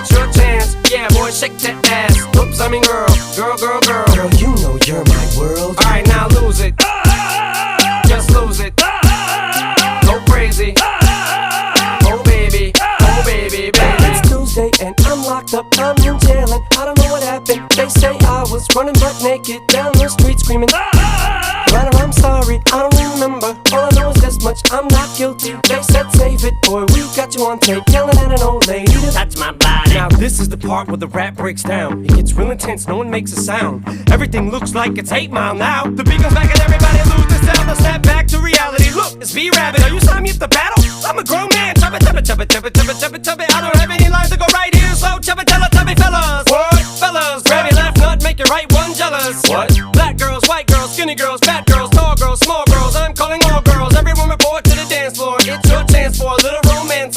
it's your chance. Yeah, boy, shake that ass. Oops, I mean girl, girl, girl, girl. Girl, you know you're my world. Alright, now lose it. Just lose it. Go crazy. Oh baby, baby. It's Tuesday and I'm locked up, I'm in jail and I don't know what happened. They say I was running butt naked down the street screaming. But I'm sorry, I don't remember. All I know is this much, I'm not guilty. They said save it, boy, we got you on tape yelling at an old lady to touch my body. Now this is the part where the rap breaks down. It gets real intense, no one makes a sound. Everything looks like it's 8 Mile now. The beat goes back and everybody lose the sound. Now snap back to reality. Look, it's B-Rabbit. Are you signing me up to battle? I'm a grown man. Chubba, chubba, chubba, chubba, chubba, chubba, chubba.